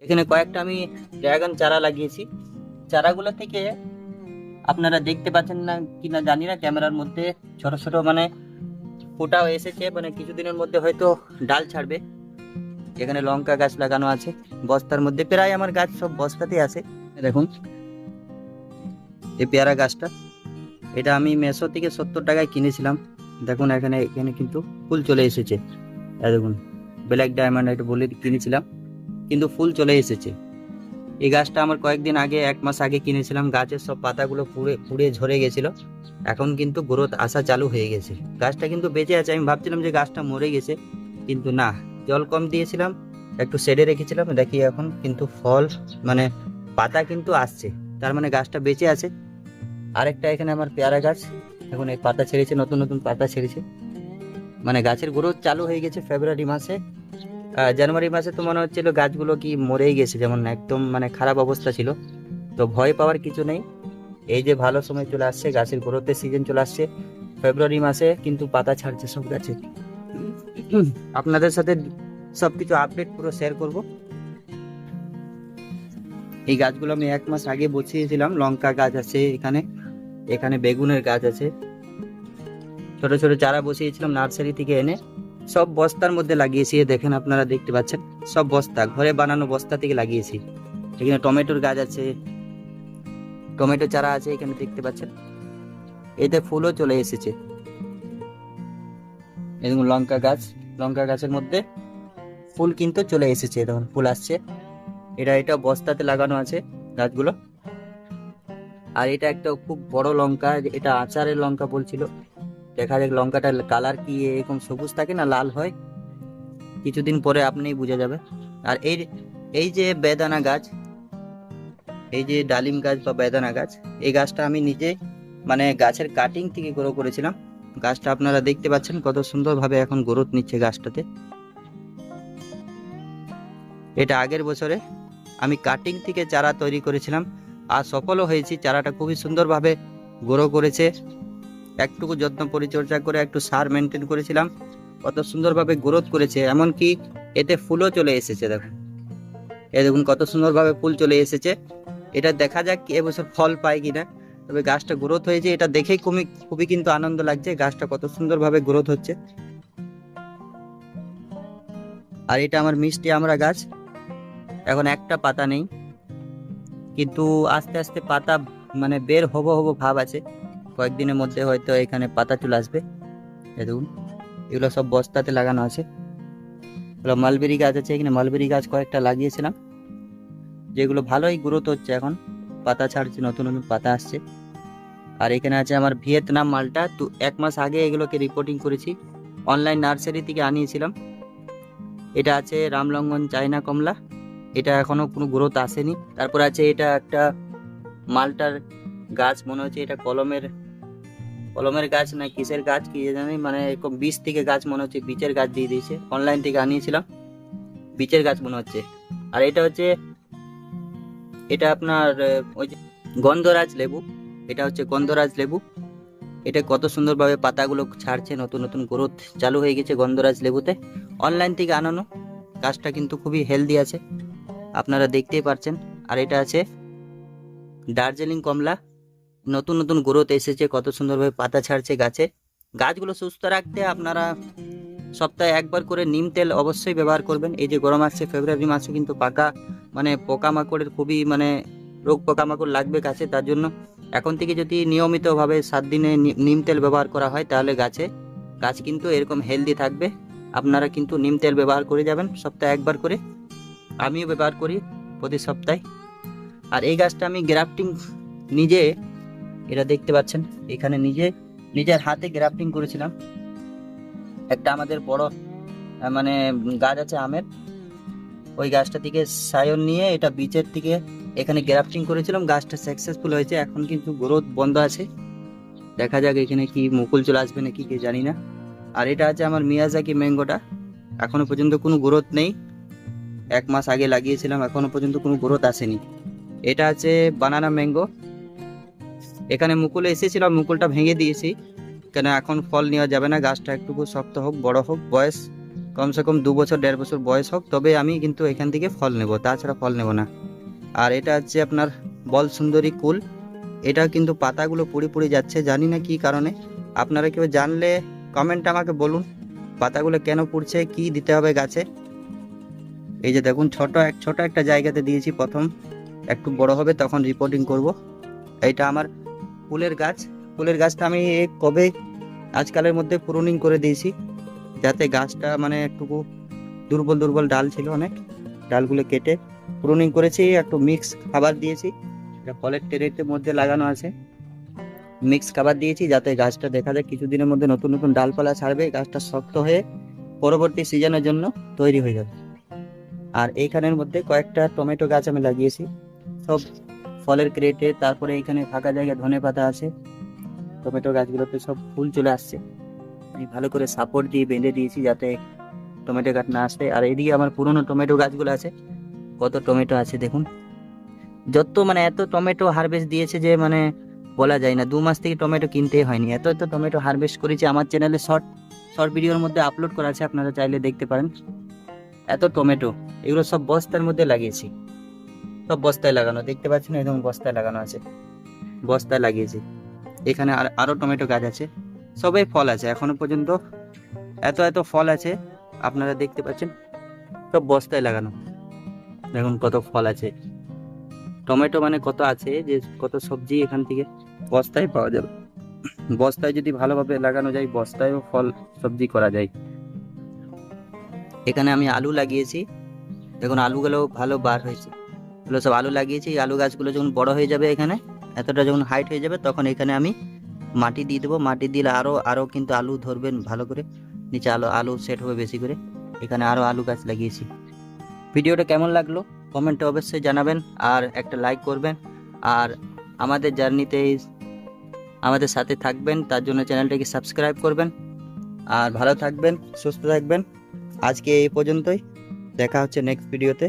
এখানে কয়েকটা আমি ড্রাগন চারা লাগিয়েছি। চারাগুলো থেকে আপনারা দেখতে পাচ্ছেন না কিনা জানি না, ক্যামেরার মধ্যে ছোট ছোট মানে ফোটাও এসেছে, মানে কিছুদিনের মধ্যে হয়তো ডাল ছাড়বে। এখানে লঙ্কা গাছ লাগানো আছে বস্তার মধ্যে, প্রায় আমার গাছ সব বস্তাতে আছে। দেখুন এই পেয়ারা গাছটা, এটা আমি মেশো থেকে 70 টাকায় কিনেছিলাম। দেখুন এখানে এখানে কিন্তু ফুল চলে এসেছে। এই দেখুন, ব্ল্যাক ডায়মন্ড এটা বলে কিনেছিলাম, কিন্তু ফুল চলে এসেছে। এই গাছটা আমার কয়েকদিন আগে, 1 মাস আগে কিনেছিলাম। গাছের সব পাতাগুলো পুড়ে পুড়ে ঝরে গেছিল, এখন কিন্তু গ্রোথ আসা চালু হয়ে গেছে। গাছটা কিন্তু বেঁচে আছে। আমি ভাবছিলাম যে গাছটা মরে গেছে, কিন্তু না, জল কম দিয়েছিলাম, একটু শেডে রেখেছিলাম, দেখি এখন কিন্তু ফল মানে পাতা কিন্তু আসছে, তার মানে গাছটা বেঁচে আছে। আরেকটা এখানে আমার পেয়ারা গাছ, এখন এই পাতা ছেড়েছে, নতুন নতুন পাতা ছেড়েছে, মানে গাছের গ্রোথ চালু হয়ে গেছে। ফেব্রুয়ারি মাসে, জানুয়ারি মাসে তো মনে হচ্ছিল গাছগুলো কি মরেই গেছে, যেমন একদম মানে খারাপ অবস্থা ছিল। তো ভয় পাওয়ার কিছু নেই, এই যে ভালো সময় চলে আসছে, গাছের গ্রোথের সিজন চলে আসছে। ফেব্রুয়ারি মাসে কিন্তু পাতা ছাড়ছে সব গাছে। আপনাদের সাথে সবকিছু আপডেট পুরো শেয়ার করব। এই গাছগুলো আমি 1 মাস আগে বসিয়েছিলাম। লঙ্কা গাছ আছে এখানে, এখানে বেগুনের গাছ আছে, ছোট ছোট চারা বসিয়েছিলাম নার্সারি থেকে এনে, সব বস্তার মধ্যে লাগিয়েছি। এই দেখেন, আপনারা দেখতে পাচ্ছেন, সব বস্তা, ঘরে বানানো বস্তা থেকে লাগিয়েছি। এখানে টমেটোর গাছ আছে, টমেটো চারা আছে এখানে দেখতে পাচ্ছেন। এতে ফুলও চলে এসেছে। এরকম লঙ্কা গাছ, লঙ্কা গাছের মধ্যে ফুল কিন্তু চলে এসেছে, দেখুন ফুল আসছে। এটা বস্তাতে লাগানো আছে গাছগুলো। আর এটা একটা খুব বড় লঙ্কা, এটা আচারের লঙ্কা বলছিল। দেখা যাক লঙ্কাটার কালার কি, এরকম সবুজ থাকে না লাল হয়, কিছুদিন পরে আপনিই বুঝে যাবে। আর এই এই যে বেদানা গাছ, এই যে ডালিম গাছ বা বেদানা গাছ, এই গাছটা আমি নিজে মানে গাছের কাটিং থেকে গ্রো করেছিলাম। গাছটা আপনারা দেখতে পাচ্ছেন কত সুন্দরভাবে এখন গ্রোথ নিচ্ছে গাছটাতে। এটা আগের বছরে আমি কাটিং থেকে চারা তৈরি করেছিলাম, আর সফলও হয়েছি। চারাটা খুবই সুন্দরভাবে গ্রো করেছে, একটুকু যত্ন পরিচর্যা করে একটু সার মেনটেন করেছিলাম, কত সুন্দরভাবে গ্রোথ করেছে। এমনকি এতে ফুলও চলে এসেছে, দেখুন এই দেখুন কত সুন্দরভাবে ফুল চলে এসেছে। এটা দেখা যাক এবছর ফল পায় কিনা, তবে গাছটা গ্রোথ হয়েছে, এটা দেখেই খুবই খুবই কিন্তু আনন্দ লাগছে, গাছটা কত সুন্দরভাবে গ্রোথ হচ্ছে। আর এটা আমার মিষ্টি আমরা গাছ, এখন একটা পাতা নেই, কিন্তু আস্তে আস্তে পাতা মানে বের হবো হবো ভাব আছে। কয়েকদিনের মধ্যে হয়তো এখানে পাতা চলে আসবে। এই দেখুন এগুলো সব বস্তাতে লাগানো আছে। এগুলো মালবেরি গাছ আছে, এখানে মালবেরি গাছ কয়েকটা লাগিয়েছিলাম, যেগুলো ভালোই গ্রোথ হচ্ছে, এখন পাতা ছাড়ছে, নতুন নতুন পাতা আসছে। আর এখানে আছে আমার ভিয়েতনাম মালটা, তো 1 মাস আগে এগুলোকে রিপোর্টিং করেছি, অনলাইন নার্সারি থেকে আনিয়েছিলাম। এটা আছে রামলঙ্গন চায়না কমলা, এটা এখনো কোনো গ্রোথ আসেনি। তারপর আছে এটা একটা মালটার গাছ, মনে হচ্ছে এটা কলমের কলমের গাছ না কিসের গাছ কি জানি, মানে এরকম বীজ থেকে গাছ, মনে হচ্ছে বীজের গাছ দিয়ে দিয়েছে, অনলাইন থেকে আনিয়েছিলাম, বীজের গাছ মনে হচ্ছে। আর এটা হচ্ছে, এটা আপনার ওই যে গন্ধরাজ লেবু, এটা হচ্ছে গন্ধরাজ লেবু। এটা কত সুন্দরভাবে পাতাগুলো ছাড়ছে, নতুন নতুন গ্রোথ চালু হয়ে গেছে গন্ধরাজ লেবুতে, অনলাইন থেকে আনানো। গাছটা কিন্তু খুবই হেলদি আছে, আপনারা দেখতেই পাচ্ছেন। আর এটা আছে দার্জিলিং কমলা, নতুন নতুন গ্রোথ এসেছে, কত সুন্দরভাবে পাতা ছাড়ছে গাছে। গাছগুলো সুস্থ রাখতে আপনারা সপ্তাহে একবার করে নিম তেল অবশ্যই ব্যবহার করবেন। এই যে গরম আসছে, ফেব্রুয়ারি মাসে কিন্তু পাকা মানে পোকামাকড়ের খুবই মানে রোগ পোকামাকড় লাগবে গাছে, তার জন্য এখন থেকে যদি নিয়মিতভাবে 7 দিনে নিম তেল ব্যবহার করা হয়, তাহলে গাছ কিন্তু এরকম হেলদি থাকবে। আপনারা কিন্তু নিম তেল ব্যবহার করে যাবেন সপ্তাহে একবার করে, আমিও ব্যবহার করি প্রতি সপ্তাহে। আর এই গাছটা আমি গ্রাফটিং নিজে, এটা দেখতে পাচ্ছেন, এখানে নিজের হাতে গ্রাফটিং করেছিলাম। একটা আমাদের বড় মানে গাছ আছে আমের, ওই গাছটা থেকে সায়ন নিয়ে এটা বীজের থেকে এখানে গ্রাফটিং করেছিলাম, গাছটা সাকসেসফুল হয়েছে। এখন কিন্তু গ্রোথ বন্ধ আছে, দেখা যাক এখানে কি মুকুল চলে আসবে নাকি কে জানি না। আর এটা আছে আমার মিয়াজাকি ম্যাঙ্গোটা, এখনো পর্যন্ত কোনো গ্রোথ নেই, 1 মাস আগে লাগিয়েছিলাম, এখনো পর্যন্ত কোনো গ্রোথ আসেনি। এটা আছে বানানা ম্যাঙ্গো, এখানে মুকুল এসেছিল, মুকুলটা ভেঙে দিয়েছি, কেন এখন ফল নেওয়া যাবে না, গাছটা একটু শক্ত হোক, বড় হোক, বয়স কমসে কম 2 বছর 1.5 বছর বয়স হোক, তবে আমি কিন্তু এখান থেকে ফল নেব, তাছাড়া ফল নেব না। আর এটা হচ্ছে আপনার বল সুন্দরী কুল। এটা কিন্তু পাতাগুলো পুড়ে পুড়ে যাচ্ছে, জানি না কি কারণে। আপনারা কেউ জানলে কমেন্টে আমাকে বলুন পাতাগুলো কেন পুড়ছে, কি দিতে হবে গাছে। এই যে দেখুন, ছোট একটা জায়গাতে দিয়েছি প্রথম, একটু বড় হবে তখন রিপোর্টিং করব। এইটা আমার ফুলের গাছ। ফুলের গাছটা আমি কবে আজকালের মধ্যে প্রুনিং করে দিয়েছি, যাতে গাছটা মানে একটুকু দুর্বল দুর্বল ডাল ছিল, অনেক ডালগুলো কেটে প্রুনিং করেছি। একটু মিক্স খাবার দিয়েছি, এটা ফলের ট্রেটের মধ্যে লাগানো আছে। মিক্স খাবার দিয়েছি যাতে গাছটা দেখা যায় কিছুদিনের মধ্যে নতুন নতুন ডালপালা ছাড়বে, গাছটা শক্ত হয়ে পরবর্তী সিজনের জন্য তৈরি হয়ে যাবে। আর এইখানের মধ্যে কয়েকটা টমেটো গাছ আমি লাগিয়েছি, সব ফলের ক্রেটে। তারপরে এখানে ফাঁকা জায়গায় ধনেপাতা আছে, টমেটো গাছগুলোতে সব ফুল চলে আসছে। আমি ভালো করে সাপোর্ট দিয়ে বেঁধে দিয়েছি যাতে টমেটো গাছ না আসে। আর এদিকে আমার পুরনো টমেটো গাছগুলো আছে, কত টমেটো আছে দেখুন। যত মানে এত টমেটো হারভেস্ট দিয়েছে যে মানে বলা যায় না, 2 মাস থেকে টমেটো কিনতেই হয়নি, এত এত টমেটো হারভেস্ট করেছি। আমার চ্যানেলে শর্ট ভিডিওর মধ্যে আপলোড করা আছে, আপনারা চাইলে দেখতে পারেন। এত টমেটো, এগুলো সব বস্তার মধ্যে লাগিয়েছি, সব বস্তায় লাগানো, দেখতে পাচ্ছেন একদম বস্তায় লাগানো আছে, বস্তায় লাগিয়েছি। এখানে আরো টমেটো গাছ আছে, সবাই ফল আছে এখনো পর্যন্ত, এত এত ফল আছে আপনারা দেখতে পাচ্ছেন, সব বস্তায় লাগানো। দেখুন কত ফল আছে, টমেটো মানে কত আছে, যে কত সবজি এখান থেকে বস্তায় পাওয়া যাবে। বস্তায় যদি ভালোভাবে লাগানো যায়, বস্তায়ও ফল সবজি করা যায়। এখানে আমি আলু লাগিয়েছি, দেখুন আলুগুলো ভালো বার হয়েছে। এগুলো সব আলু লাগিয়েছি, আলু গাছগুলো যখন বড় হয়ে যাবে, এখানে এতটা যখন হাইট হয়ে যাবে, তখন এখানে আমি মাটি দিয়ে দেবো। মাটি দিলে আরও কিন্তু আলু ধরবেন ভালো করে, নিচে আলু সেট হবে বেশি করে। এখানে আরও আলু গাছ লাগিয়েছি। ভিডিওটা কেমন লাগলো কমেন্টে অবশ্যই জানাবেন, আর একটা লাইক করবেন। আর আমাদের জার্নিতে আমাদের সাথে থাকবেন, তার জন্য চ্যানেলটাকে সাবস্ক্রাইব করবেন। আর ভালো থাকবেন, সুস্থ থাকবেন। আজকে এই পর্যন্তই, দেখা হচ্ছে নেক্সট ভিডিওতে।